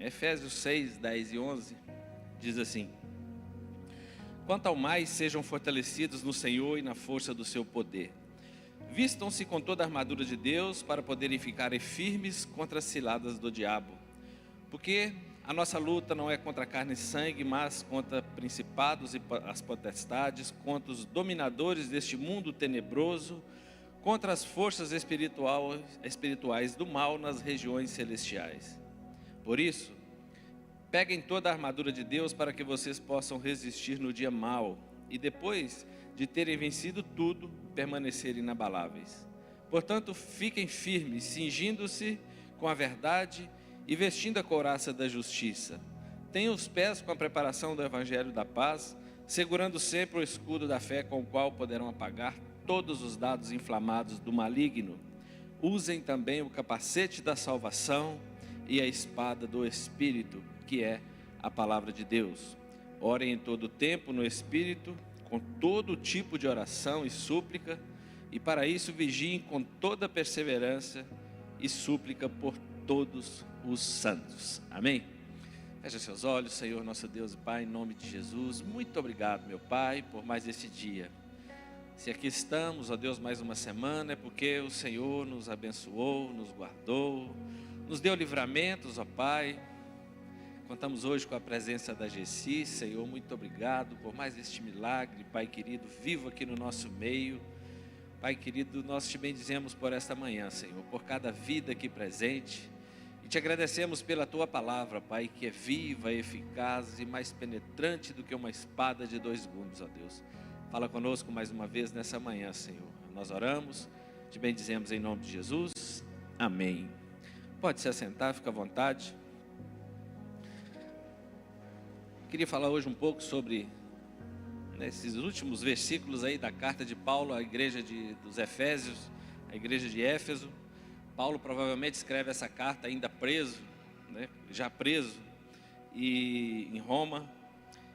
Efésios 6, 10 e 11 diz assim: quanto ao mais, sejam fortalecidos no Senhor e na força do seu poder. Vistam-se com toda a armadura de Deus para poderem ficar firmes contra as ciladas do diabo. Porque a nossa luta não é contra carne e sangue, mas contra principados e as potestades, contra os dominadores deste mundo tenebroso, contra as forças espirituais do mal nas regiões celestiais. Por isso, peguem toda a armadura de Deus para que vocês possam resistir no dia mau e depois de terem vencido tudo, permanecerem inabaláveis. Portanto, fiquem firmes, cingindo-se com a verdade e vestindo a couraça da justiça. Tenham os pés com a preparação do evangelho da paz, segurando sempre o escudo da fé com o qual poderão apagar todos os dardos inflamados do maligno. Usem também o capacete da salvação e a espada do Espírito, que é a palavra de Deus. Orem em todo o tempo no Espírito, com todo tipo de oração e súplica, e para isso vigiem com toda perseverança e súplica por todos os santos. Amém? Feche seus olhos, Senhor, nosso Deus e Pai, em nome de Jesus. Muito obrigado, meu Pai, por mais este dia. Se aqui estamos, ó Deus, mais uma semana, é porque o Senhor nos abençoou, nos guardou, nos deu livramentos, ó Pai. Contamos hoje com a presença da Gessi. Senhor, muito obrigado por mais este milagre, Pai querido, vivo aqui no nosso meio. Pai querido, nós te bendizemos por esta manhã, Senhor, por cada vida aqui presente. E te agradecemos pela tua palavra, Pai, que é viva, eficaz e mais penetrante do que uma espada de dois gumes, ó Deus. Fala conosco mais uma vez nessa manhã, Senhor. Nós oramos, te bendizemos em nome de Jesus. Amém. Pode se assentar, fica à vontade. Queria falar hoje um pouco sobre esses últimos versículos aí da carta de Paulo à igreja dos Efésios, a igreja de Éfeso. Paulo provavelmente escreve essa carta ainda preso, já preso em Roma.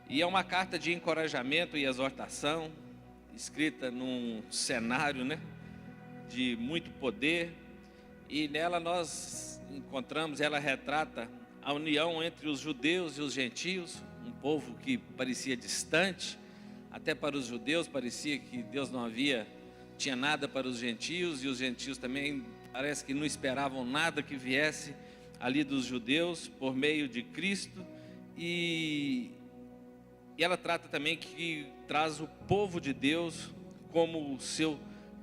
E é uma carta de encorajamento e exortação, escrita num cenário de muito poder. E nela nós encontramos, ela retrata a união entre os judeus e os gentios, um povo que parecia distante. Até para os judeus parecia que Deus não tinha nada para os gentios, e os gentios também parece que não esperavam nada que viesse ali dos judeus por meio de Cristo. E ela trata também que traz o povo de Deus como o seu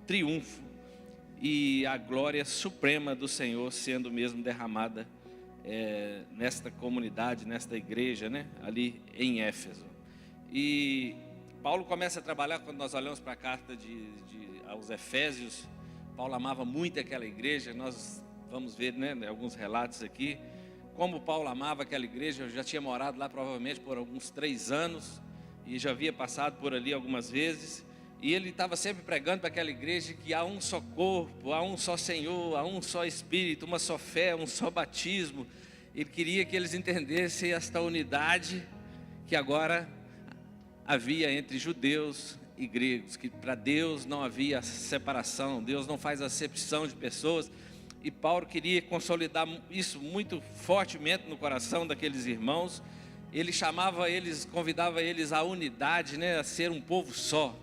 triunfo e a glória suprema do Senhor sendo mesmo derramada nesta comunidade, nesta igreja, ali em Éfeso. E Paulo começa a trabalhar, quando nós olhamos para a carta aos Efésios. Paulo amava muito aquela igreja. Nós vamos ver alguns relatos aqui, como Paulo amava aquela igreja. Eu já tinha morado lá provavelmente por alguns 3 anos, e já havia passado por ali algumas vezes. E ele estava sempre pregando para aquela igreja que há um só corpo, há um só Senhor, há um só Espírito, uma só fé, um só batismo. Ele queria que eles entendessem esta unidade que agora havia entre judeus e gregos, que para Deus não havia separação, Deus não faz acepção de pessoas. E Paulo queria consolidar isso muito fortemente no coração daqueles irmãos. Ele chamava eles, convidava eles à unidade, a ser um povo só,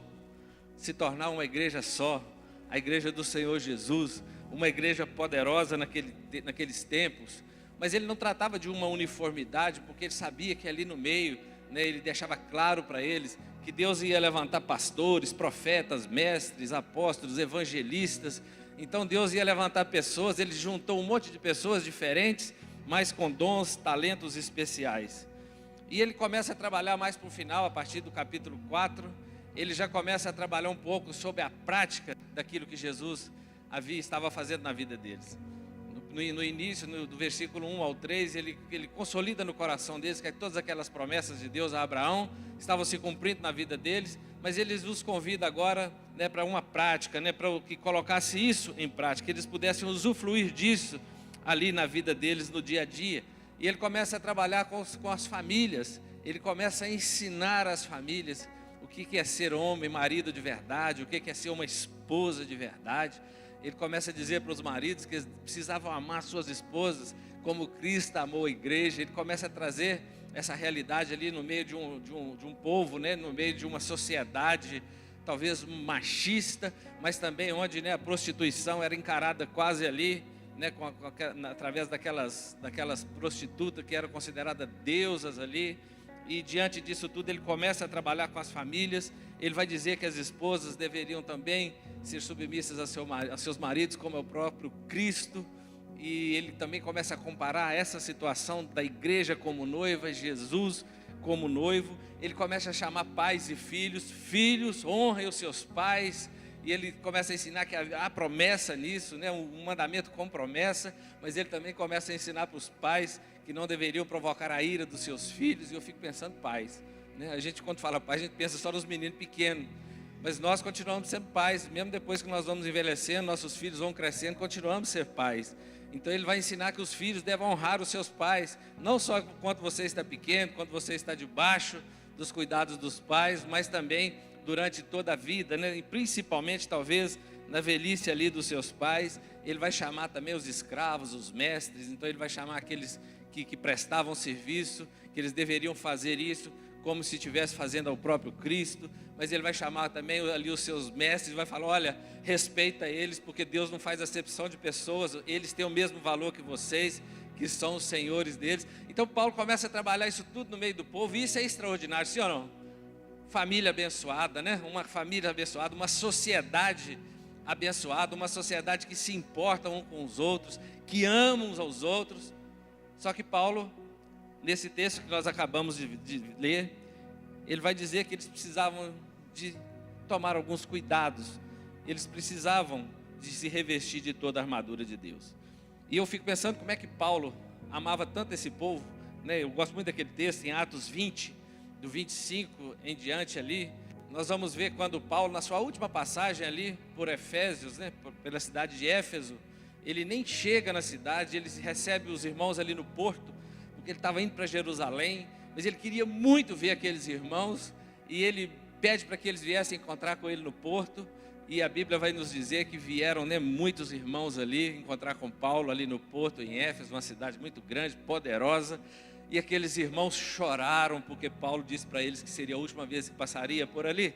se tornar uma igreja só, a igreja do Senhor Jesus, uma igreja poderosa naqueles tempos. Mas ele não tratava de uma uniformidade, porque ele sabia que ali no meio, ele deixava claro para eles que Deus ia levantar pastores, profetas, mestres, apóstolos, evangelistas. Então Deus ia levantar pessoas. Ele juntou um monte de pessoas diferentes, mas com dons, talentos especiais. E ele começa a trabalhar mais para o final, a partir do capítulo 4, ele já começa a trabalhar um pouco sobre a prática daquilo que Jesus estava fazendo na vida deles. No início, do versículo 1 ao 3, ele consolida no coração deles que todas aquelas promessas de Deus a Abraão estavam se cumprindo na vida deles, mas ele os convida agora para uma prática, para que colocasse isso em prática, que eles pudessem usufruir disso ali na vida deles no dia a dia. E ele começa a trabalhar com as famílias, ele começa a ensinar as famílias o que é ser homem, marido de verdade, o que é ser uma esposa de verdade. Ele começa a dizer para os maridos que eles precisavam amar suas esposas como Cristo amou a igreja. Ele começa a trazer essa realidade ali no meio de um povo, né? No meio de uma sociedade talvez machista, mas também onde, né, a prostituição era encarada quase ali, né, através daquelas prostitutas que eram consideradas deusas ali. E diante disso tudo ele começa a trabalhar com as famílias. Ele vai dizer que as esposas deveriam também ser submissas a seus maridos, como é o próprio Cristo. E ele também começa a comparar essa situação da igreja como noiva, Jesus como noivo. Ele começa a chamar pais e filhos. Filhos, honrem os seus pais. E ele começa a ensinar que há promessa nisso, né? Um mandamento com promessa. Mas ele também começa a ensinar para os pais que não deveriam provocar a ira dos seus filhos. E eu fico pensando, pais, né? A gente, quando fala pais, a gente pensa só nos meninos pequenos. Mas nós continuamos sendo pais. Mesmo depois que nós vamos envelhecendo, nossos filhos vão crescendo, continuamos a ser pais. Então ele vai ensinar que os filhos devem honrar os seus pais, não só quando você está pequeno, quando você está debaixo dos cuidados dos pais, mas também durante toda a vida, né? E principalmente talvez na velhice ali dos seus pais. Ele vai chamar também os escravos, os mestres. Então ele vai chamar aqueles que prestavam serviço, que eles deveriam fazer isso como se estivesse fazendo ao próprio Cristo. Mas ele vai chamar também ali os seus mestres, vai falar, olha, respeita eles, porque Deus não faz acepção de pessoas, eles têm o mesmo valor que vocês, que são os senhores deles. Então Paulo começa a trabalhar isso tudo no meio do povo, e isso é extraordinário, sim ou não? Família abençoada, né? Uma família abençoada, uma sociedade abençoada, uma sociedade que se importa uns com os outros, que ama uns aos outros. Só que Paulo, nesse texto que nós acabamos de ler, ele vai dizer que eles precisavam de tomar alguns cuidados, eles precisavam de se revestir de toda a armadura de Deus. E eu fico pensando como é que Paulo amava tanto esse povo, né? Eu gosto muito daquele texto em Atos 20, do 25 em diante ali. Nós vamos ver quando Paulo, na sua última passagem ali por Efésios, né, pela cidade de Éfeso, ele nem chega na cidade, ele recebe os irmãos ali no porto, porque ele estava indo para Jerusalém, mas ele queria muito ver aqueles irmãos, e ele pede para que eles viessem encontrar com ele no porto. E a Bíblia vai nos dizer que vieram, né, muitos irmãos ali encontrar com Paulo ali no porto, em Éfeso, uma cidade muito grande, poderosa. E aqueles irmãos choraram porque Paulo disse para eles que seria a última vez que passaria por ali,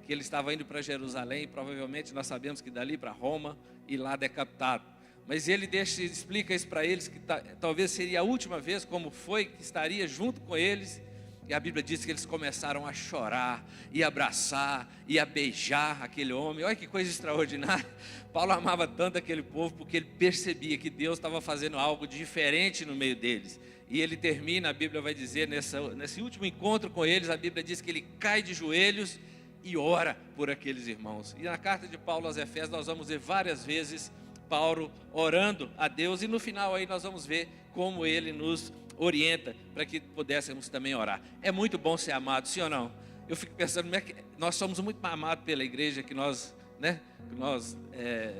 que ele estava indo para Jerusalém, e provavelmente nós sabemos que dali para Roma, e lá decapitado. Mas ele explica isso para eles, que talvez seria a última vez, como foi, que estaria junto com eles. E a Bíblia diz que eles começaram a chorar, e abraçar, e a beijar aquele homem. Olha que coisa extraordinária. Paulo amava tanto aquele povo, porque ele percebia que Deus estava fazendo algo diferente no meio deles. E ele termina, a Bíblia vai dizer, nesse último encontro com eles, a Bíblia diz que ele cai de joelhos e ora por aqueles irmãos. E na carta de Paulo aos Efésios nós vamos ver várias vezes Paulo orando a Deus, e no final aí nós vamos ver como ele nos orienta para que pudéssemos também orar. É muito bom ser amado, sim ou não? Eu fico pensando, nós somos muito amados pela igreja que nós, né,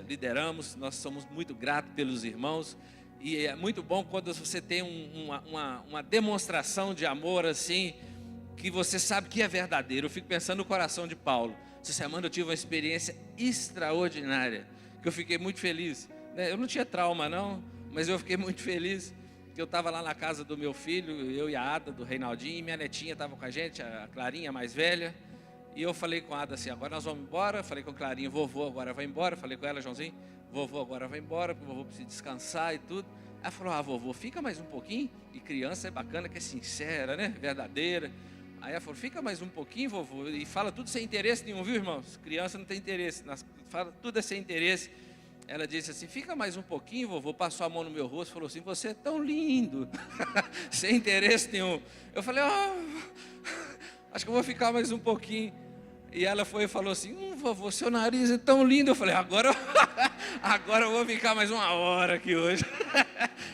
lideramos, nós somos muito gratos pelos irmãos, e é muito bom quando você tem uma demonstração de amor assim, que você sabe que é verdadeiro. Eu fico pensando no coração de Paulo. Essa semana eu tive uma experiência extraordinária, que eu fiquei muito feliz, né? Eu não tinha trauma não, mas eu fiquei muito feliz, que eu estava lá na casa do meu filho, eu e a Ada, do Reinaldinho, e minha netinha estava com a gente, a Clarinha, a mais velha, e eu falei com a Ada assim, agora nós vamos embora. Falei com a Clarinha, vovô agora vai embora. Falei com ela, Joãozinho, vovô agora vai embora, porque o vovô precisa descansar e tudo. Ela falou, vovô, fica mais um pouquinho. E criança é bacana, que é sincera, né, verdadeira. Aí ela falou, fica mais um pouquinho, vovô, e fala tudo sem interesse nenhum, viu, irmãos? Criança não tem interesse, fala tudo é sem interesse. Ela disse assim, fica mais um pouquinho, vovô. Passou a mão no meu rosto e falou assim, você é tão lindo. Sem interesse nenhum. Eu falei, acho que eu vou ficar mais um pouquinho. E ela foi e falou assim, vovô, seu nariz é tão lindo. Eu falei, agora eu vou ficar mais uma hora aqui hoje.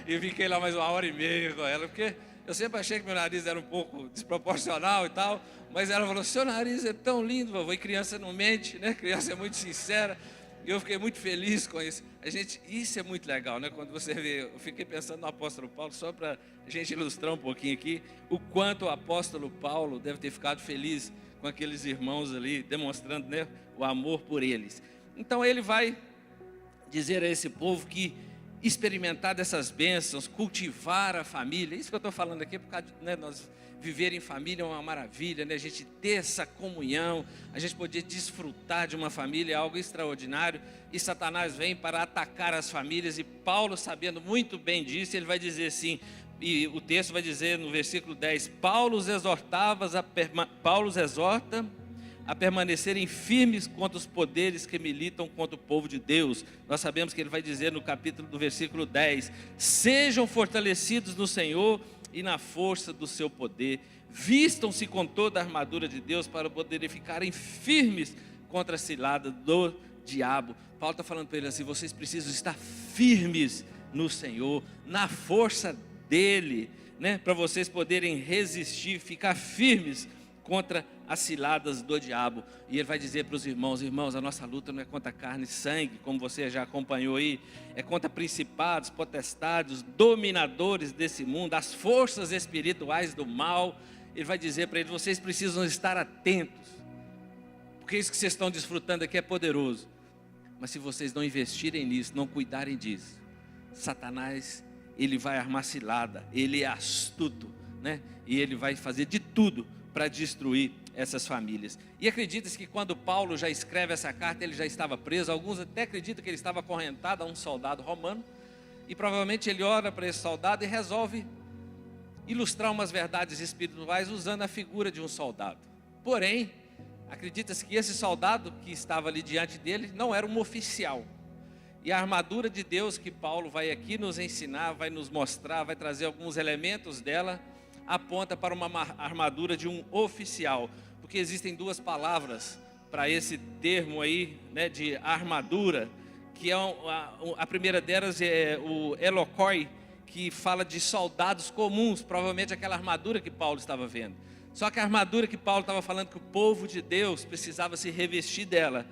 E fiquei lá mais 1h30 com ela, porque eu sempre achei que meu nariz era um pouco desproporcional e tal. Mas ela falou, seu nariz é tão lindo, vovô. E criança não mente, né? Criança é muito sincera. E eu fiquei muito feliz com isso. Isso é muito legal, né? Quando você vê, eu fiquei pensando no apóstolo Paulo, só para a gente ilustrar um pouquinho aqui, o quanto o apóstolo Paulo deve ter ficado feliz com aqueles irmãos ali, demonstrando, né, o amor por eles. Então ele vai dizer a esse povo que experimentar dessas bênçãos, cultivar a família. Isso que eu estou falando aqui, por causa de, nós viver em família é uma maravilha, a gente ter essa comunhão, a gente poder desfrutar de uma família é algo extraordinário. E Satanás vem para atacar as famílias, e Paulo, sabendo muito bem disso, ele vai dizer assim, e o texto vai dizer no versículo 10, Paulo os exorta a permanecerem firmes contra os poderes que militam contra o povo de Deus. Nós sabemos que ele vai dizer no capítulo do versículo 10, sejam fortalecidos no Senhor e na força do seu poder, vistam-se com toda a armadura de Deus para poderem ficarem firmes contra a cilada do diabo. Paulo está falando para ele assim, vocês precisam estar firmes no Senhor, na força dele, para vocês poderem resistir, ficar firmes contra as ciladas do diabo. E ele vai dizer para os irmãos, a nossa luta não é contra carne e sangue, como você já acompanhou aí, é contra principados, potestades, dominadores desse mundo, as forças espirituais do mal. Ele vai dizer para eles, vocês precisam estar atentos, porque isso que vocês estão desfrutando aqui é poderoso, mas se vocês não investirem nisso, não cuidarem disso, Satanás, ele vai armar cilada, ele é astuto, e ele vai fazer de tudo para destruir essas famílias. E acredita-se que quando Paulo já escreve essa carta, ele já estava preso. Alguns até acreditam que ele estava acorrentado a um soldado romano, e provavelmente ele ora para esse soldado e resolve ilustrar umas verdades espirituais usando a figura de um soldado. Porém, acredita-se que esse soldado que estava ali diante dele não era um oficial. E a armadura de Deus que Paulo vai aqui nos ensinar, vai nos mostrar, vai trazer alguns elementos dela, aponta para uma armadura de um oficial, porque existem duas palavras para esse termo aí, de armadura, que é a primeira delas é o elokoi, que fala de soldados comuns, provavelmente aquela armadura que Paulo estava vendo. Só que a armadura que Paulo estava falando que o povo de Deus precisava se revestir dela,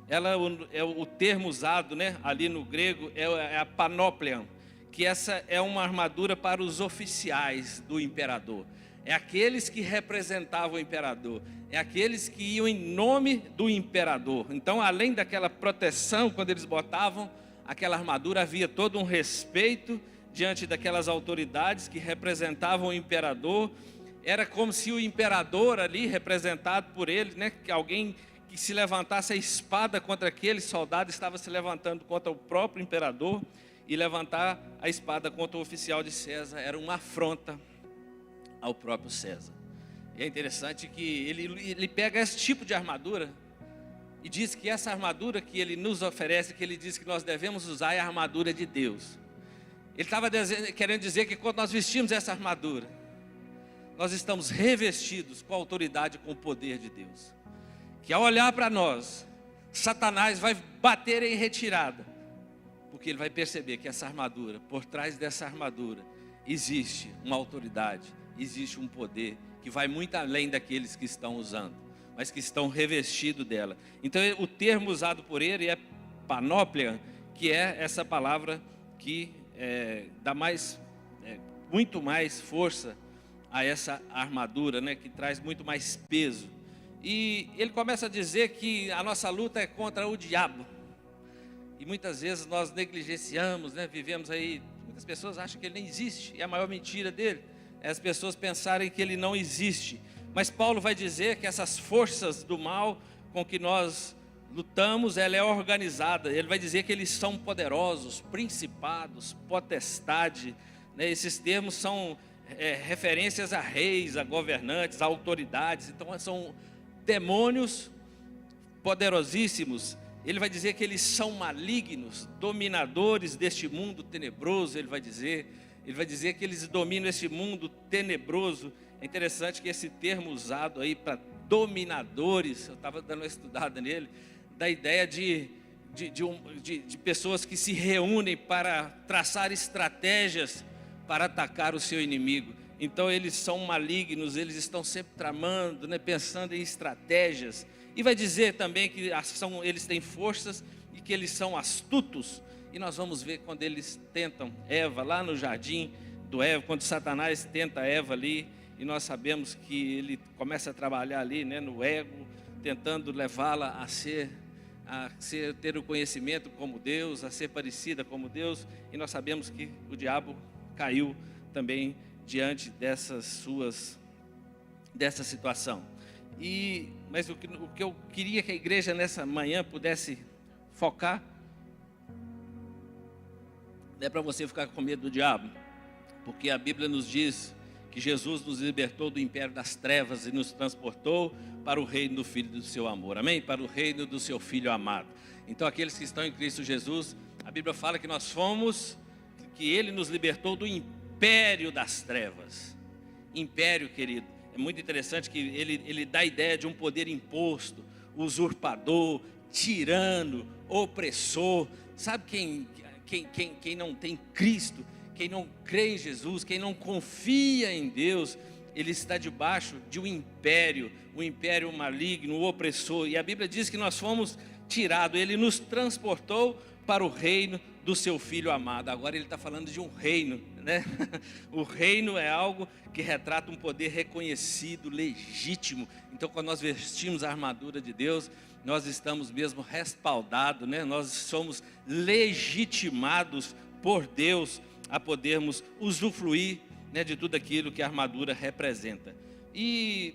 ela é o termo usado, ali no grego, é a panóplion, que essa é uma armadura para os oficiais do imperador. É aqueles que representavam o imperador, é aqueles que iam em nome do imperador. Então, além daquela proteção, quando eles botavam aquela armadura, havia todo um respeito diante daquelas autoridades que representavam o imperador. Era como se o imperador ali, representado por ele, que alguém que se levantasse a espada contra aquele soldado, estava se levantando contra o próprio imperador. E levantar a espada contra o oficial de César era uma afronta ao próprio César. E é interessante que ele pega esse tipo de armadura e diz que essa armadura que ele nos oferece, que ele diz que nós devemos usar, é a armadura de Deus. Ele estava querendo dizer que quando nós vestimos essa armadura, nós estamos revestidos com a autoridade, com o poder de Deus. Que ao olhar para nós, Satanás vai bater em retirada, porque ele vai perceber que essa armadura, por trás dessa armadura, existe uma autoridade, existe um poder que vai muito além daqueles que estão usando, mas que estão revestidos dela. Então o termo usado por ele é panóplia, que é essa palavra que dá muito mais força a essa armadura, que traz muito mais peso. E ele começa a dizer que a nossa luta é contra o diabo. E muitas vezes nós negligenciamos, vivemos aí, muitas pessoas acham que ele nem existe, e a maior mentira dele é as pessoas pensarem que ele não existe. Mas Paulo vai dizer que essas forças do mal com que nós lutamos, ela é organizada. Ele vai dizer que eles são poderosos, principados, potestade, esses termos são referências a reis, a governantes, a autoridades. Então são demônios poderosíssimos. Ele vai dizer que eles são malignos, dominadores deste mundo tenebroso. Ele vai dizer que eles dominam este mundo tenebroso. É interessante que esse termo usado aí para dominadores, eu estava dando uma estudada nele, da ideia de pessoas que se reúnem para traçar estratégias para atacar o seu inimigo. Então eles são malignos, eles estão sempre tramando, pensando em estratégias. E vai dizer também que eles têm forças e que eles são astutos. E nós vamos ver quando eles tentam Eva, lá no jardim do Eva, quando Satanás tenta Eva ali, e nós sabemos que ele começa a trabalhar ali, no ego, tentando levá-la a ser ter o conhecimento como Deus, a ser parecida como Deus, e nós sabemos que o diabo caiu também diante dessa situação. Mas o que eu queria que a igreja nessa manhã pudesse focar, não é para você ficar com medo do diabo, porque a Bíblia nos diz que Jesus nos libertou do império das trevas e nos transportou para o reino do Filho do seu amor, amém? Para o reino do seu Filho amado. Então aqueles que estão em Cristo Jesus, a Bíblia fala que que Ele nos libertou do império das trevas. Império, querido, é muito interessante que ele dá a ideia de um poder imposto, usurpador, tirano, opressor. Sabe quem não tem Cristo, quem não crê em Jesus, quem não confia em Deus, ele está debaixo de um império maligno, um opressor. E a Bíblia diz que nós fomos tirados, Ele nos transportou para o reino do seu Filho amado. Agora ele está falando de um reino, né? O reino é algo que retrata um poder reconhecido, legítimo. Então quando nós vestimos a armadura de Deus, nós estamos mesmo respaldados, né? Nós somos legitimados por Deus a podermos usufruir, né, de tudo aquilo que a armadura representa. E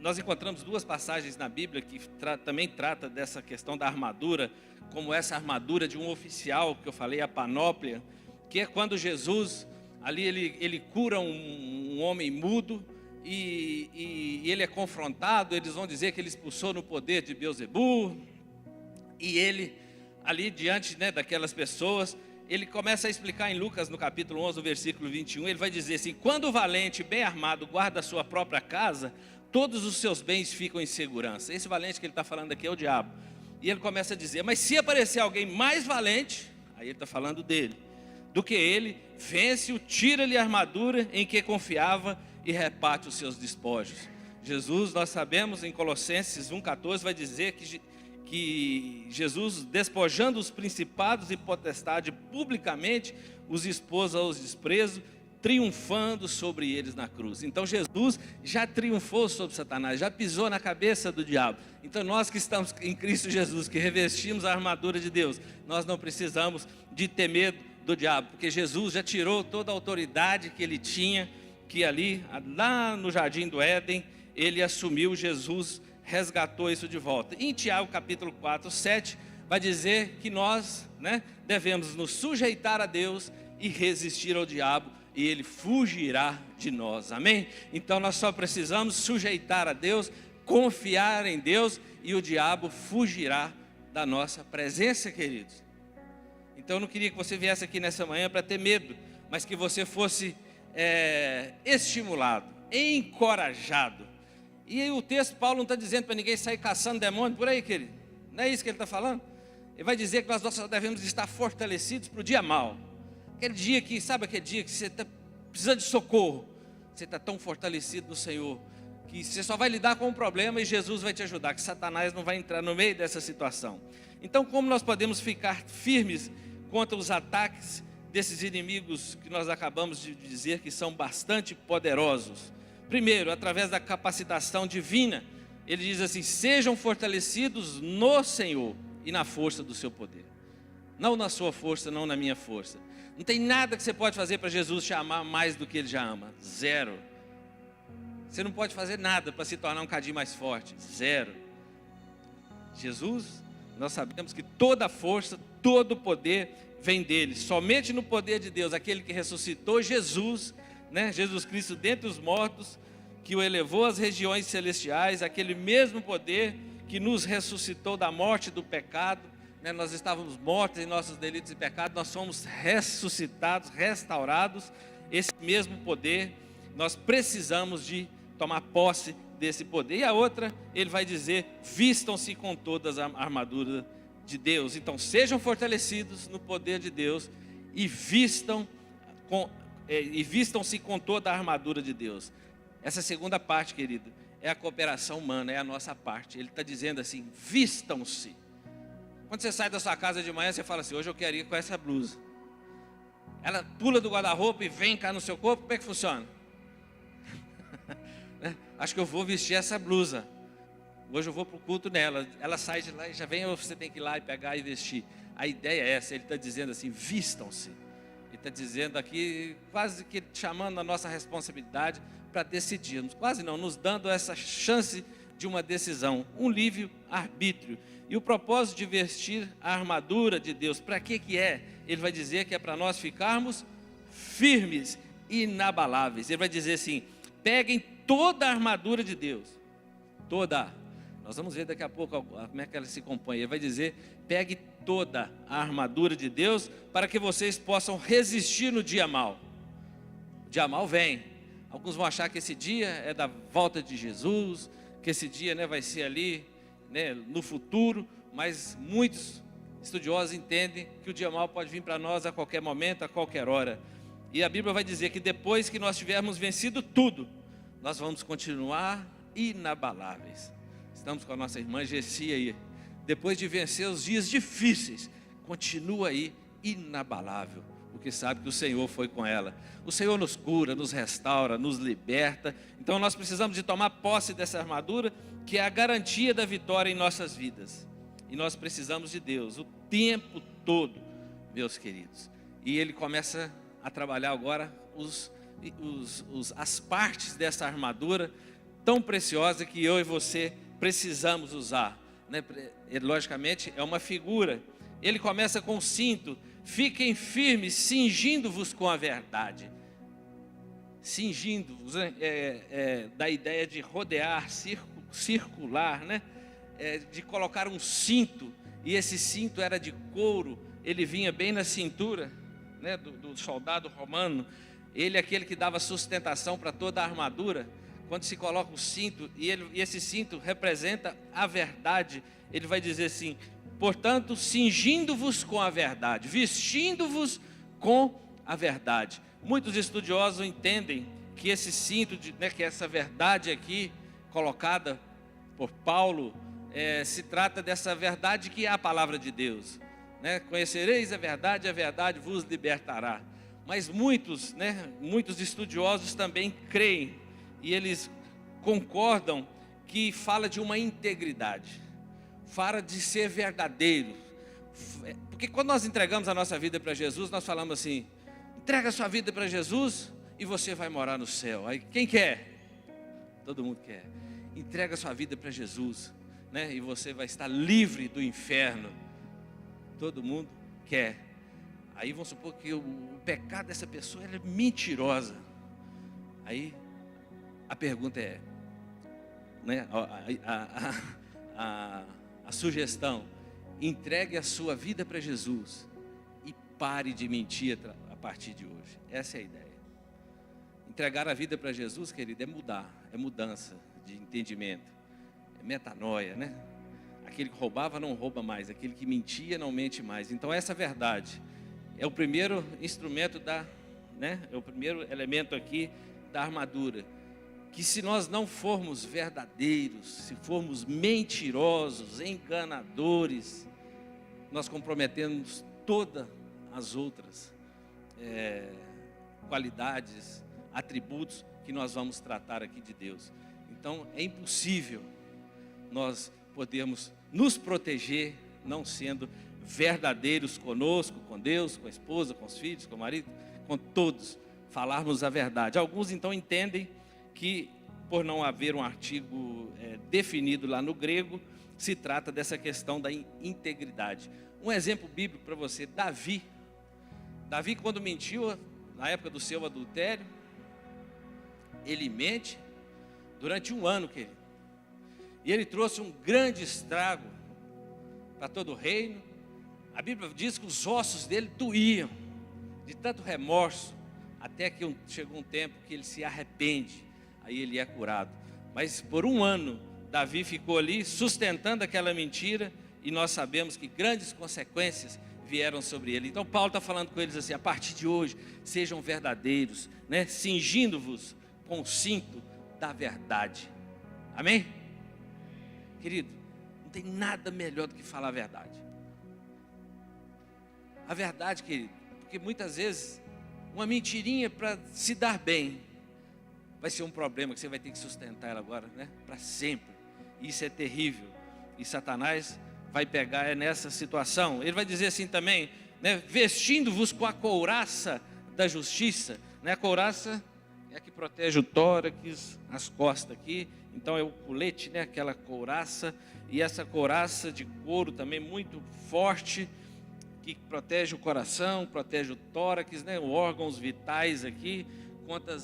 nós encontramos duas passagens na Bíblia que também trata dessa questão da armadura, como essa armadura de um oficial, que eu falei, a panóplia, que é quando Jesus, ali ele cura um homem mudo, e ele é confrontado, eles vão dizer que ele expulsou no poder de Beelzebul, e ele, ali diante, né, daquelas pessoas, ele começa a explicar em Lucas, no capítulo 11, no versículo 21, ele vai dizer assim: quando o valente bem armado guarda a sua própria casa, todos os seus bens ficam em segurança. Esse valente que ele está falando aqui é o diabo. E ele começa a dizer: mas se aparecer alguém mais valente, aí ele está falando dele, do que ele, vence-o, tira-lhe a armadura em que confiava e reparte os seus despojos. Jesus, nós sabemos, em Colossenses 1,14, vai dizer que Jesus, despojando os principados e potestade publicamente, os expôs aos desprezos, triunfando sobre eles na cruz. Então Jesus já triunfou sobre Satanás, já pisou na cabeça do diabo. Então nós que estamos em Cristo Jesus, que revestimos a armadura de Deus, nós não precisamos de ter medo do diabo, porque Jesus já tirou toda a autoridade que ele tinha, que ali, lá no jardim do Éden, ele assumiu. Jesus resgatou isso de volta. Em Tiago capítulo 4, 7, vai dizer que nós, né, devemos nos sujeitar a Deus e resistir ao diabo, e ele fugirá de nós, amém? Então nós só precisamos sujeitar a Deus, confiar em Deus, e o diabo fugirá da nossa presença, queridos. Então eu não queria que você viesse aqui nessa manhã para ter medo, mas que você fosse estimulado, encorajado. E o texto, Paulo não está dizendo para ninguém sair caçando demônio por aí, querido. Não é isso que ele está falando? Ele vai dizer que nós só devemos estar fortalecidos para o dia mau. Aquele dia que, sabe aquele dia que você está precisando de socorro, você está tão fortalecido no Senhor, que você só vai lidar com o problema e Jesus vai te ajudar, que Satanás não vai entrar no meio dessa situação. Então como nós podemos ficar firmes contra os ataques desses inimigos que nós acabamos de dizer que são bastante poderosos? Primeiro, através da capacitação divina. Ele diz assim: sejam fortalecidos no Senhor e na força do seu poder. Não na sua força, não na minha força. Não tem nada que você pode fazer para Jesus te amar mais do que Ele já ama. Zero. Você não pode fazer nada para se tornar um cadinho mais forte. Zero. Jesus, nós sabemos que toda a força, todo o poder vem dele. Somente no poder de Deus, aquele que ressuscitou Jesus, né, Jesus Cristo dentre os mortos, que o elevou às regiões celestiais, aquele mesmo poder que nos ressuscitou da morte do pecado, né, nós estávamos mortos em nossos delitos e pecados, nós somos ressuscitados, restaurados. Esse mesmo poder, nós precisamos de tomar posse desse poder. E a outra, ele vai dizer: vistam-se com todas a armadura de Deus. Então sejam fortalecidos no poder de Deus e vistam-se com toda a armadura de Deus. Essa segunda parte, querido, é a cooperação humana, é a nossa parte. Ele está dizendo assim: vistam-se. Quando você sai da sua casa de manhã, você fala assim: hoje eu quero ir com essa blusa. Ela pula do guarda-roupa e vem cá no seu corpo. Como é que funciona? Acho que eu vou vestir essa blusa. Hoje eu vou para o culto nela. Ela sai de lá e já vem, ou você tem que ir lá e pegar e vestir. A ideia é essa, ele está dizendo assim, vistam-se. Ele está dizendo aqui, quase que chamando a nossa responsabilidade para decidirmos. Quase não, nos dando essa chance de uma decisão, um livre arbítrio. E o propósito de vestir a armadura de Deus, para que é? Ele vai dizer que é para nós ficarmos firmes, inabaláveis. Ele vai dizer assim, peguem toda a armadura de Deus, toda. Nós vamos ver daqui a pouco como é que ela se compõe. Ele vai dizer, pegue toda a armadura de Deus, para que vocês possam resistir no dia mau. O dia mau vem. Alguns vão achar que esse dia é da volta de Jesus, que esse dia, né, vai ser ali, né, no futuro, mas muitos estudiosos entendem que o dia mau pode vir para nós a qualquer momento, a qualquer hora. E a Bíblia vai dizer que depois que nós tivermos vencido tudo, nós vamos continuar inabaláveis. Estamos com a nossa irmã Gessi aí. Depois de vencer os dias difíceis, continua aí inabalável, porque sabe que o Senhor foi com ela. O Senhor nos cura, nos restaura, nos liberta. Então nós precisamos de tomar posse dessa armadura, que é a garantia da vitória em nossas vidas. E nós precisamos de Deus o tempo todo, meus queridos. E Ele começa a trabalhar agora as partes dessa armadura tão preciosa que eu e você precisamos usar, né? Logicamente é uma figura. Ele começa com o cinto, fiquem firmes, cingindo-vos com a verdade. Cingindo-vos, né? Da ideia de rodear, circular, né? De colocar um cinto, e esse cinto era de couro, ele vinha bem na cintura, né, do soldado romano. Ele é aquele que dava sustentação para toda a armadura. Quando se coloca o cinto, e esse cinto representa a verdade, ele vai dizer assim, portanto, cingindo-vos com a verdade, vestindo-vos com a verdade. Muitos estudiosos entendem que esse cinto, né, que essa verdade aqui, colocada por Paulo, se trata dessa verdade que é a palavra de Deus, né? Conhecereis a verdade vos libertará. Mas muitos estudiosos também creem, e eles concordam que fala de uma integridade, fala de ser verdadeiro. Porque quando nós entregamos a nossa vida para Jesus, nós falamos assim, entrega a sua vida para Jesus e você vai morar no céu. Aí quem quer? Todo mundo quer. Entrega a sua vida para Jesus, né? E você vai estar livre do inferno. Todo mundo quer. Aí vamos supor que o pecado dessa pessoa é mentirosa. Aí a pergunta é, né, a sugestão, entregue a sua vida para Jesus e pare de mentir a partir de hoje. Essa é a ideia. Entregar a vida para Jesus, querido, é mudar, é mudança de entendimento, é metanoia, né? Aquele que roubava não rouba mais, aquele que mentia não mente mais. Então essa verdade é o primeiro instrumento é o primeiro elemento aqui da armadura. Que se nós não formos verdadeiros, se formos mentirosos, enganadores, nós comprometemos todas as outras qualidades, atributos que nós vamos tratar aqui de Deus. Então é impossível nós podermos nos proteger não sendo verdadeiros conosco, com Deus, com a esposa, com os filhos, com o marido, com todos, falarmos a verdade. Alguns então entendem que, por não haver um artigo definido lá no grego, se trata dessa questão da integridade. Um exemplo bíblico para você, Davi, quando mentiu na época do seu adultério, ele mente durante um ano, querido, e ele trouxe um grande estrago para todo o reino. A Bíblia diz que os ossos dele doíam de tanto remorso, até que chegou um tempo que ele se arrepende. Aí ele é curado. Mas por um ano, Davi ficou ali sustentando aquela mentira, e nós sabemos que grandes consequências vieram sobre ele. Então Paulo está falando com eles assim, a partir de hoje, sejam verdadeiros, né? Cingindo-vos com o cinto da verdade. Amém? Querido, não tem nada melhor do que falar a verdade. A verdade, querido, porque muitas vezes uma mentirinha para se dar bem vai ser um problema que você vai ter que sustentar ela agora, né? Para sempre. Isso é terrível. E Satanás vai pegar nessa situação. Ele vai dizer assim também, né, vestindo-vos com a couraça da justiça. Né, a couraça é a que protege o tórax, as costas aqui. Então é o colete, né, aquela couraça. E essa couraça de couro também muito forte, que protege o coração, protege o tórax, né, órgãos vitais aqui, contra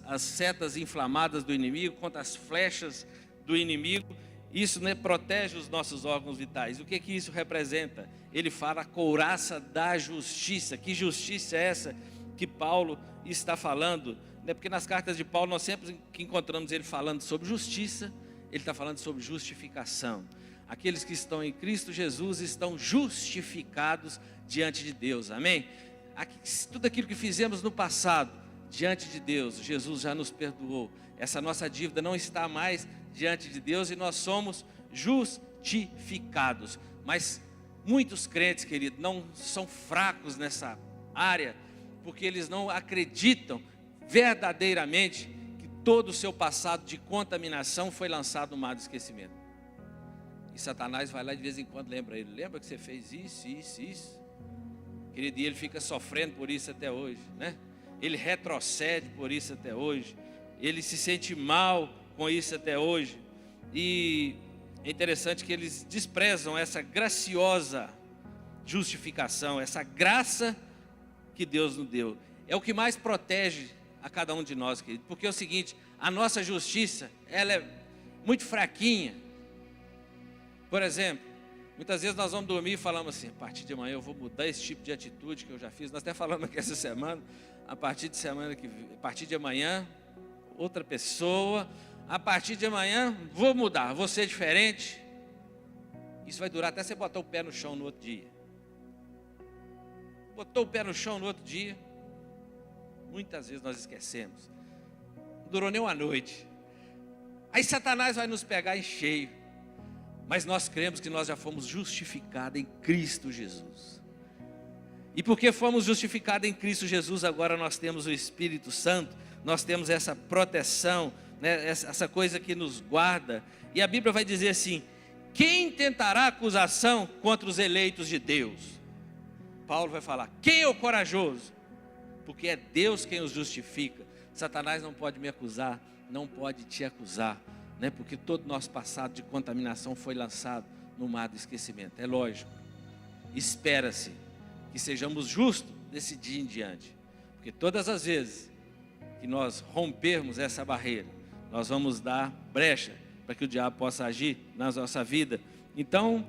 as setas inflamadas do inimigo, contra as flechas do inimigo. Isso, né, protege os nossos órgãos vitais. O que isso representa? Ele fala a couraça da justiça. Que justiça é essa que Paulo está falando? Né, porque nas cartas de Paulo nós sempre que encontramos ele falando sobre justiça, ele está falando sobre justificação. Aqueles que estão em Cristo Jesus estão justificados diante de Deus, amém? Tudo aquilo que fizemos no passado, diante de Deus, Jesus já nos perdoou. Essa nossa dívida não está mais diante de Deus e nós somos justificados. Mas muitos crentes, querido, não são fracos nessa área, porque eles não acreditam verdadeiramente que todo o seu passado de contaminação foi lançado no mar do esquecimento. E Satanás vai lá e de vez em quando lembra ele. Lembra que você fez isso? Querido, e ele fica sofrendo por isso até hoje, né? Ele retrocede por isso até hoje. Ele se sente mal com isso até hoje. E é interessante que eles desprezam essa graciosa justificação, essa graça que Deus nos deu. É o que mais protege a cada um de nós, querido. Porque é o seguinte, a nossa justiça, ela é muito fraquinha. Por exemplo, muitas vezes nós vamos dormir e falamos assim, a partir de amanhã eu vou mudar esse tipo de atitude que eu já fiz. Nós até falamos aqui essa semana, a partir de amanhã, outra pessoa, a partir de amanhã vou mudar, vou ser diferente. Isso vai durar até você botar o pé no chão no outro dia. Botou o pé no chão no outro dia, muitas vezes nós esquecemos. Não durou nem uma noite. Aí Satanás vai nos pegar em cheio. Mas nós cremos que nós já fomos justificados em Cristo Jesus. E porque fomos justificados em Cristo Jesus, agora nós temos o Espírito Santo, nós temos essa proteção, né, essa coisa que nos guarda. E a Bíblia vai dizer assim, quem tentará acusação contra os eleitos de Deus? Paulo vai falar, quem é o corajoso? Porque é Deus quem os justifica. Satanás não pode me acusar, não pode te acusar. Né? Porque todo o nosso passado de contaminação foi lançado no mar do esquecimento. É lógico, espera-se que sejamos justos desse dia em diante, porque todas as vezes que nós rompermos essa barreira, nós vamos dar brecha para que o diabo possa agir na nossa vida. Então,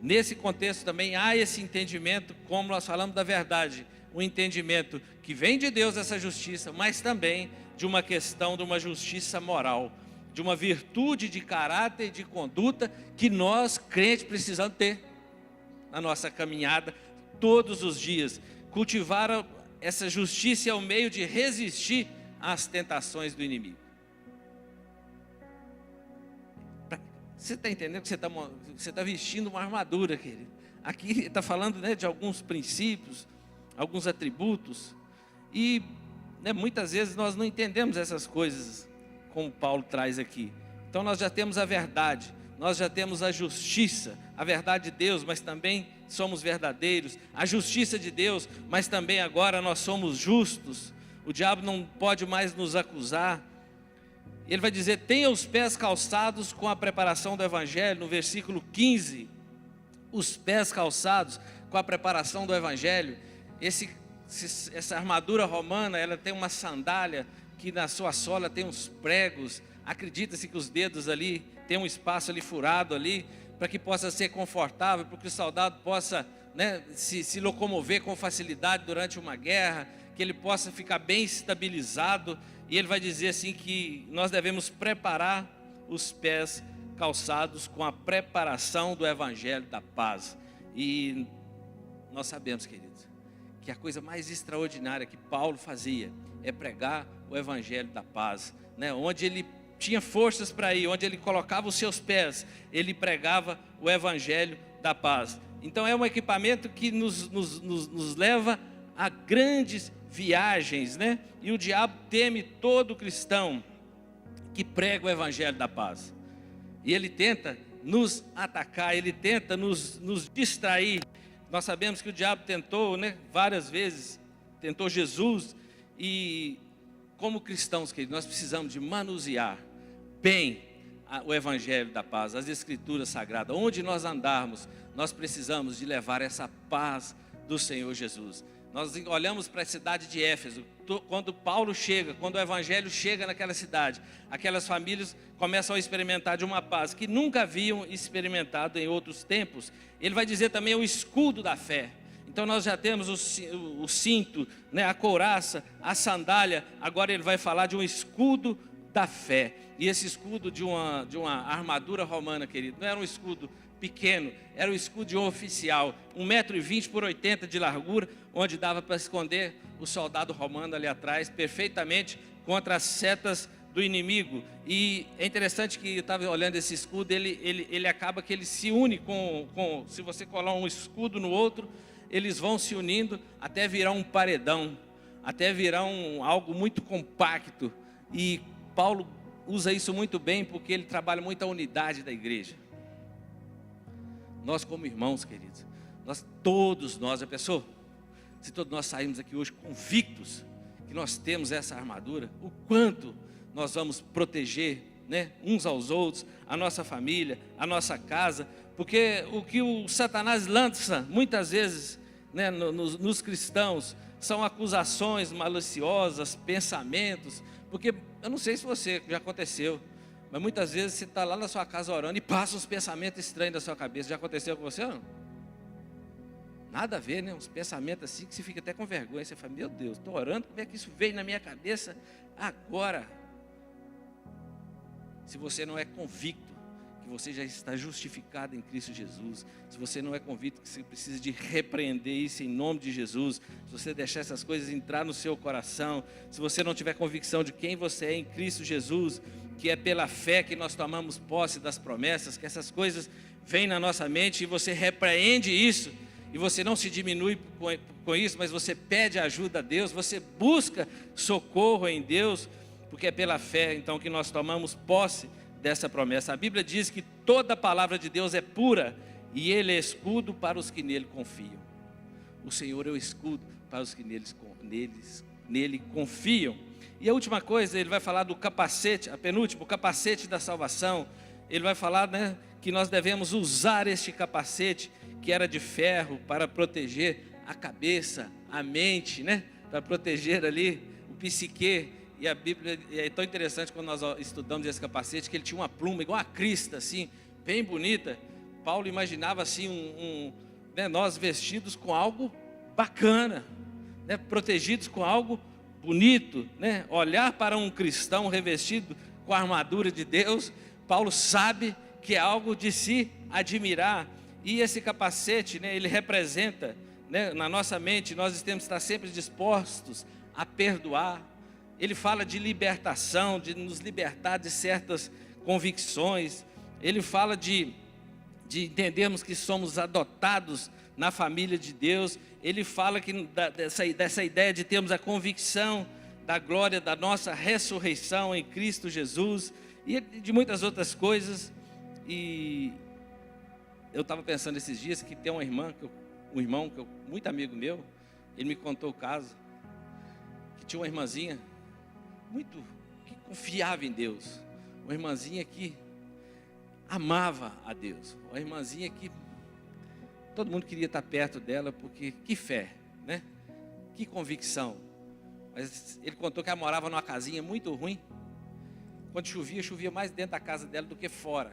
nesse contexto também há esse entendimento, como nós falamos da verdade, um entendimento que vem de Deus essa justiça, mas também de uma questão de uma justiça moral, de uma virtude de caráter e de conduta que nós, crentes, precisamos ter na nossa caminhada todos os dias. Cultivar essa justiça é o meio de resistir às tentações do inimigo. Você está entendendo que você está vestindo uma armadura, querido? Aqui está falando, né, de alguns princípios, alguns atributos, e né, muitas vezes nós não entendemos essas coisas como Paulo traz aqui. Então nós já temos a verdade, nós já temos a justiça, a verdade de Deus, mas também somos verdadeiros, a justiça de Deus, mas também agora nós somos justos. O diabo não pode mais nos acusar. Ele vai dizer, tenha os pés calçados com a preparação do Evangelho, no versículo 15, os pés calçados com a preparação do Evangelho. Essa armadura romana, ela tem uma sandália, que na sua sola tem uns pregos, acredita-se que os dedos ali, tem um espaço ali furado ali, para que possa ser confortável, para que o soldado possa, né, se locomover com facilidade durante uma guerra, que ele possa ficar bem estabilizado. E ele vai dizer assim que nós devemos preparar os pés calçados com a preparação do Evangelho da paz. E nós sabemos, queridos, que a coisa mais extraordinária que Paulo fazia é pregar o Evangelho da paz, né? Onde ele tinha forças para ir, onde ele colocava os seus pés, ele pregava o Evangelho da paz. Então é um equipamento que nos leva a grandes viagens, né? E o diabo teme todo cristão que prega o Evangelho da paz. E ele tenta nos atacar, ele tenta nos distrair. Nós sabemos que o diabo tentou, né, várias vezes, tentou Jesus. E como cristãos, queridos, nós precisamos de manusear bem o evangelho da paz, as escrituras sagradas. Onde nós andarmos, nós precisamos de levar essa paz do Senhor Jesus. Nós olhamos para a cidade de Éfeso, quando Paulo chega, quando o evangelho chega naquela cidade, aquelas famílias começam a experimentar de uma paz que nunca haviam experimentado em outros tempos. Ele vai dizer também o escudo da fé. Então nós já temos o cinto, né, a couraça, a sandália. Agora ele vai falar de um escudo da fé. E esse escudo de uma armadura romana, querido, não era um escudo pequeno, era o escudo de um oficial, 1,20 m por 80 de largura, onde dava para esconder o soldado romano ali atrás, perfeitamente contra as setas do inimigo. E é interessante que eu estava olhando esse escudo, ele acaba que ele se une com se você colar um escudo no outro, eles vão se unindo até virar um paredão, até virar algo muito compacto. E Paulo usa isso muito bem, porque ele trabalha muito a unidade da igreja. Nós como irmãos, queridos, todos nós, já pensou? Se todos nós saímos aqui hoje convictos que nós temos essa armadura, o quanto nós vamos proteger, né, uns aos outros, a nossa família, a nossa casa. Porque o que o Satanás lança muitas vezes, né, nos cristãos são acusações maliciosas, pensamentos. Porque eu não sei se você já aconteceu, mas muitas vezes você está lá na sua casa orando e passa uns pensamentos estranhos da sua cabeça. Já aconteceu com você ou não? Nada a ver, né? Uns pensamentos assim que você fica até com vergonha. Você fala, meu Deus, estou orando, como é que isso veio na minha cabeça agora? Se você não é convicto que você já está justificado em Cristo Jesus, se você não é convicto que você precisa de repreender isso em nome de Jesus, se você deixar essas coisas entrar no seu coração, se você não tiver convicção de quem você é em Cristo Jesus, que é pela fé que nós tomamos posse das promessas, que essas coisas vêm na nossa mente e você repreende isso, e você não se diminui com isso, mas você pede ajuda a Deus, você busca socorro em Deus, porque é pela fé então que nós tomamos posse dessa promessa. A Bíblia diz que toda a palavra de Deus é pura e Ele é escudo para os que nele confiam. O Senhor é o escudo para os que nele confiam. E a última coisa, ele vai falar do capacete, a penúltima, o capacete da salvação. Ele vai falar, né, que nós devemos usar este capacete, que era de ferro, para proteger a cabeça, a mente, né, para proteger ali o psique. E a Bíblia é tão interessante quando nós estudamos esse capacete, que ele tinha uma pluma igual a crista, assim, bem bonita. Paulo imaginava assim, né, nós vestidos com algo bacana, né, protegidos com algo bonito, né? Olhar para um cristão revestido com a armadura de Deus, Paulo sabe que é algo de se admirar. E esse capacete, né, ele representa, né, na nossa mente, nós temos que estar sempre dispostos a perdoar. Ele fala de libertação, de nos libertar de certas convicções. Ele fala de entendermos que somos adotados na família de Deus. Ele fala que dessa ideia de termos a convicção da glória da nossa ressurreição em Cristo Jesus, e de muitas outras coisas. E eu estava pensando esses dias que tem um irmão muito amigo meu, ele me contou o caso, que tinha uma irmãzinha que confiava em Deus, uma irmãzinha que amava a Deus, uma irmãzinha que todo mundo queria estar perto dela, porque que fé, né? Que convicção. Mas ele contou que ela morava numa casinha muito ruim. Quando chovia mais dentro da casa dela do que fora.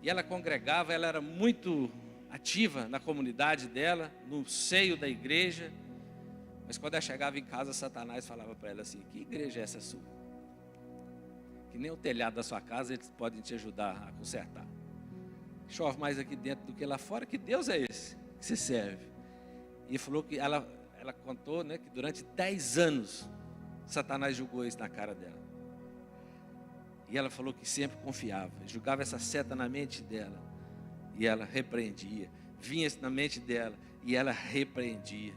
E ela congregava, ela era muito ativa na comunidade dela, no seio da igreja. Mas quando ela chegava em casa, Satanás falava para ela assim, que igreja é essa sua? Que nem o telhado da sua casa, eles podem te ajudar a consertar. Chove mais aqui dentro do que lá fora, que Deus é esse que você serve? E falou que ela contou, né, que durante 10 anos Satanás julgou isso na cara dela. E ela falou que sempre confiava, julgava essa seta na mente dela e ela repreendia, vinha isso na mente dela e ela repreendia.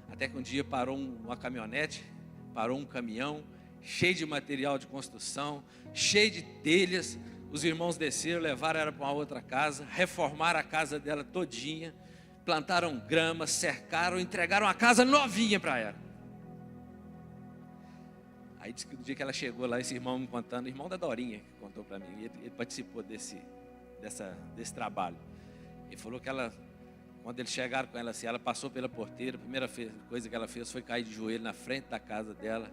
Até que um dia parou uma caminhonete, parou um caminhão cheio de material de construção, cheio de telhas, Os irmãos desceram, levaram ela para uma outra casa, reformaram a casa dela todinha, plantaram grama, cercaram, entregaram a casa novinha para ela. Aí disse que no dia que ela chegou lá, esse irmão me contando, o irmão da Dorinha que contou para mim, ele participou desse trabalho. Ele falou que ela, quando eles chegaram com ela assim, ela passou pela porteira, a primeira coisa que ela fez foi cair de joelho na frente da casa dela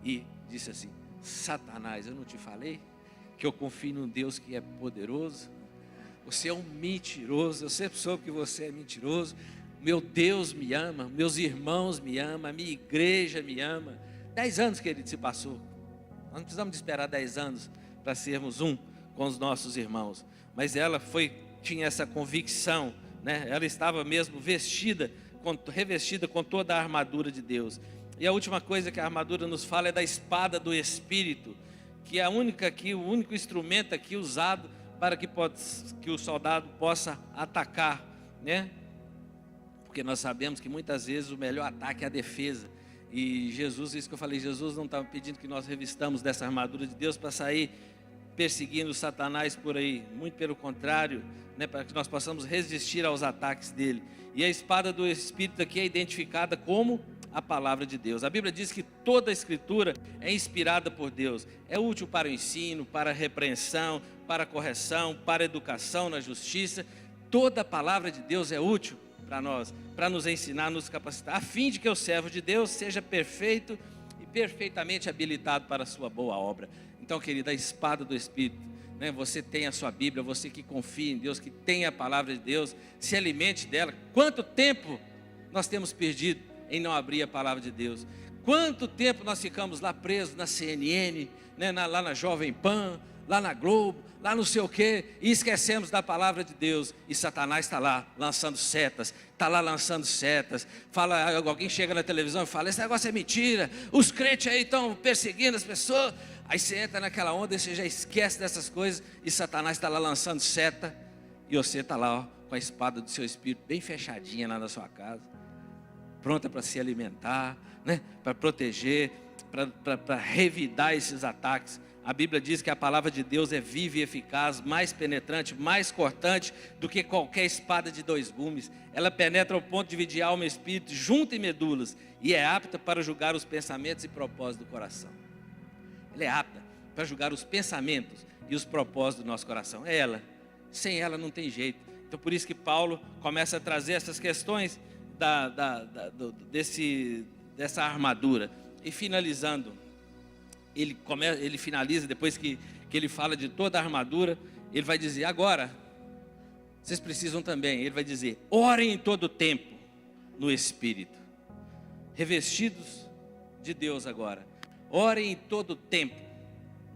e disse assim: Satanás, eu não te falei que eu confio num Deus que é poderoso? Você é um mentiroso, eu sempre soube que você é mentiroso. Meu Deus me ama, meus irmãos me amam, a minha igreja me ama. 10 anos, querido, se passou. Nós não precisamos de esperar 10 anos para sermos um com os nossos irmãos. Mas ela tinha essa convicção, né? Ela estava mesmo revestida com toda a armadura de Deus. E a última coisa que a armadura nos fala é da espada do Espírito, que é o único instrumento aqui usado para que o soldado possa atacar, né? Porque nós sabemos que muitas vezes o melhor ataque é a defesa. E Jesus, isso que eu falei, Jesus não estava pedindo que nós revistamos dessa armadura de Deus para sair perseguindo Satanás por aí. Muito pelo contrário, né, para que nós possamos resistir aos ataques dele. E a espada do Espírito aqui é identificada como a palavra de Deus. A Bíblia diz que toda a Escritura é inspirada por Deus. É útil para o ensino, para a repreensão, para a correção, para a educação na justiça. Toda a palavra de Deus é útil para nós, para nos ensinar, nos capacitar, a fim de que o servo de Deus seja perfeito e perfeitamente habilitado para a sua boa obra. Então, querida, a espada do Espírito, né? Você tem a sua Bíblia, você que confia em Deus, que tem a palavra de Deus, se alimente dela. Quanto tempo nós temos perdido em não abrir a palavra de Deus? Quanto tempo nós ficamos lá presos na CNN, né? Lá na Jovem Pan, lá na Globo, lá não sei o que, e esquecemos da palavra de Deus, e Satanás está lá lançando setas, alguém chega na televisão e fala: esse negócio é mentira, os crentes aí estão perseguindo as pessoas. Aí você entra naquela onda e você já esquece dessas coisas, e Satanás está lá lançando seta, e você está lá, ó, com a espada do seu espírito bem fechadinha lá na sua casa, pronta para se alimentar, né? Para proteger, para revidar esses ataques. A Bíblia diz que a palavra de Deus é viva e eficaz, mais penetrante, mais cortante do que qualquer espada de 2 gumes. Ela penetra ao ponto de dividir alma e espírito, junta e medulas, e é apta para julgar os pensamentos e propósitos do coração. Ela é apta para julgar os pensamentos e os propósitos do nosso coração. É ela. Sem ela não tem jeito. Então por isso que Paulo começa a trazer essas questões dessa armadura. E finalizando, ele finaliza, depois que ele fala de toda a armadura, ele vai dizer: agora, vocês precisam também, ele vai dizer: orem em todo o tempo no Espírito, revestidos de Deus agora. Orem em todo o tempo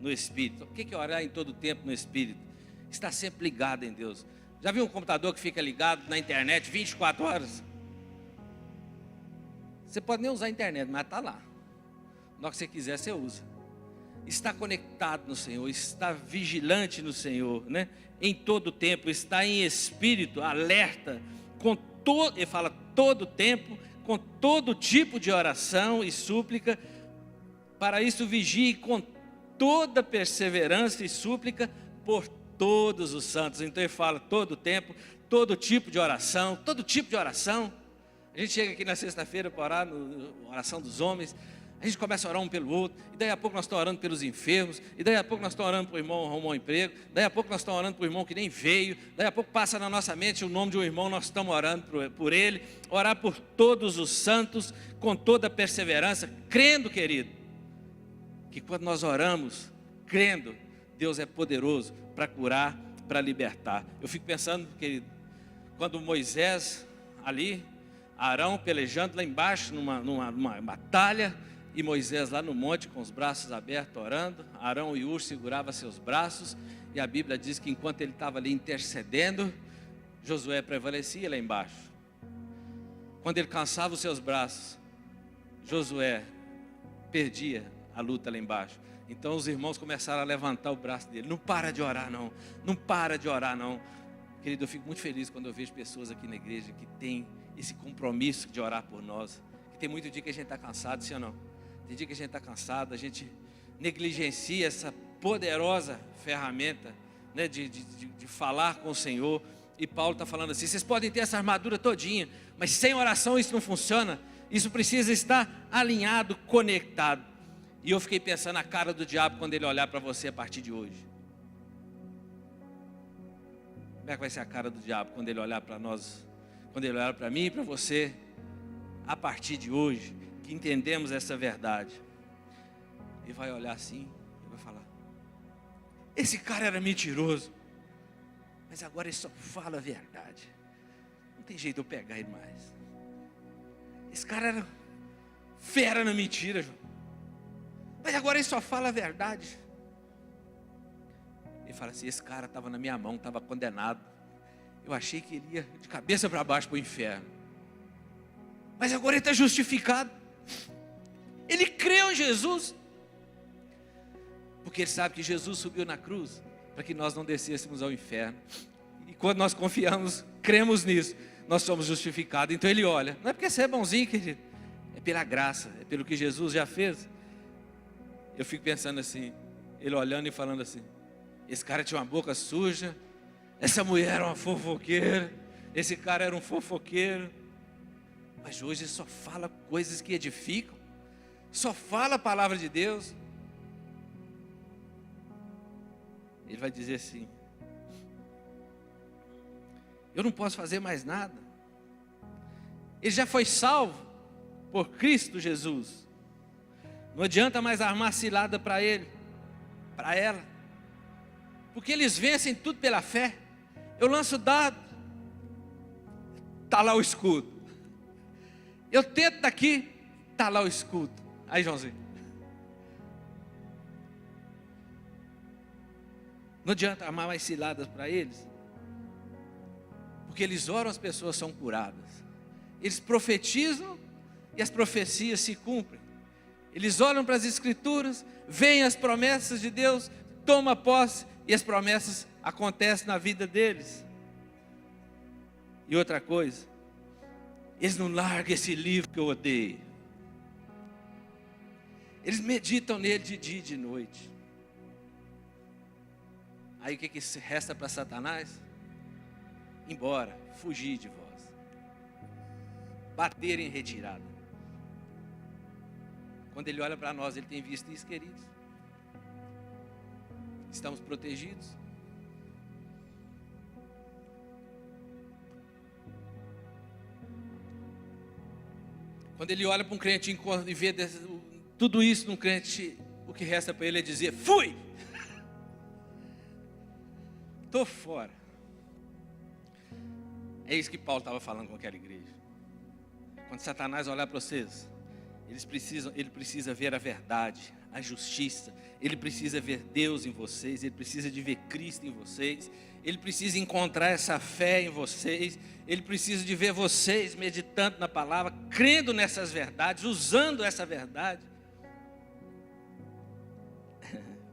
no Espírito. O que é orar em todo o tempo no Espírito? Está sempre ligado em Deus. Já viu um computador que fica ligado na internet 24 horas? Você pode nem usar a internet, mas está lá. Na hora que você quiser, você usa. Está conectado no Senhor, está vigilante no Senhor, né? Em todo tempo, está em espírito, alerta, ele fala todo tempo, com todo tipo de oração e súplica. Para isso vigie com toda perseverança e súplica por todos os santos. Então ele fala todo tempo, todo tipo de oração, todo tipo de oração. A gente chega aqui na sexta-feira para orar, na oração dos homens. A gente começa a orar um pelo outro, e daí a pouco nós estamos orando pelos enfermos, e daí a pouco nós estamos orando para o irmão arrumar um emprego, daí a pouco nós estamos orando para o irmão que nem veio, daí a pouco passa na nossa mente o nome de um irmão, nós estamos orando por ele. Orar por todos os santos, com toda perseverança, crendo, querido, que quando nós oramos, crendo, Deus é poderoso para curar, para libertar. Eu fico pensando, querido, quando Moisés ali, Arão pelejando lá embaixo numa batalha, e Moisés lá no monte com os braços abertos orando, Arão e Hur seguravam seus braços, e a Bíblia diz que enquanto ele estava ali intercedendo, Josué prevalecia lá embaixo. Quando ele cansava os seus braços, Josué perdia a luta lá embaixo. Então os irmãos começaram a levantar o braço dele: não para de orar não, não para de orar não. Querido, eu fico muito feliz quando eu vejo pessoas aqui na igreja que têm esse compromisso de orar por nós. Que tem muito dia que a gente está cansado, sim ou não? Tem dia que a gente está cansado, a gente negligencia essa poderosa ferramenta, né, de falar com o Senhor. E Paulo está falando assim: vocês podem ter essa armadura todinha, mas sem oração isso não funciona. Isso precisa estar alinhado, conectado. E eu fiquei pensando na cara do diabo quando ele olhar para você a partir de hoje. Como é que vai ser a cara do diabo quando ele olhar para nós, quando ele olhar para mim e para você, a partir de hoje, que entendemos essa verdade? Ele vai olhar assim e vai falar: esse cara era mentiroso, mas agora ele só fala a verdade. Não tem jeito de eu pegar ele mais. Esse cara era fera na mentira, João, mas agora ele só fala a verdade. Ele fala assim: esse cara estava na minha mão, estava condenado. Eu achei que ele ia de cabeça para baixo para o inferno, mas agora ele está justificado. Ele creu em Jesus, porque ele sabe que Jesus subiu na cruz para que nós não descêssemos ao inferno. E quando nós confiamos, cremos nisso, nós somos justificados. Então ele olha, não é porque você é bonzinho, querido, é pela graça, é pelo que Jesus já fez. Eu fico pensando assim, ele olhando e falando assim: esse cara tinha uma boca suja, essa mulher era uma fofoqueira, esse cara era um fofoqueiro, mas hoje ele só fala coisas que edificam, só fala a palavra de Deus. Ele vai dizer assim: eu não posso fazer mais nada. Ele já foi salvo por Cristo Jesus. Não adianta mais armar cilada para ele, para ela, porque eles vencem tudo pela fé. Eu lanço dado, está lá o escudo. Eu tento daqui, está lá o escudo. Aí, Joãozinho, não adianta armar mais ciladas para eles, porque eles oram, as pessoas são curadas. Eles profetizam e as profecias se cumprem. Eles olham para as escrituras, veem as promessas de Deus, tomam posse e as promessas acontecem na vida deles. E outra coisa, eles não largam esse livro que eu odeio. Eles meditam nele de dia e de noite. Aí o que resta para Satanás? Embora, fugir de vós, bater em retirada. Quando ele olha para nós, ele tem visto isso, queridos. Estamos protegidos. Quando ele olha para um crente e vê tudo isso num crente, o que resta para ele é dizer: fui! Estou fora. É isso que Paulo estava falando com aquela igreja. Quando Satanás olhar para vocês, ele precisa ver a verdade, a justiça. Ele precisa ver Deus em vocês. Ele precisa de ver Cristo em vocês. Ele precisa encontrar essa fé em vocês. Ele precisa de ver vocês meditando na palavra, crendo nessas verdades, usando essa verdade.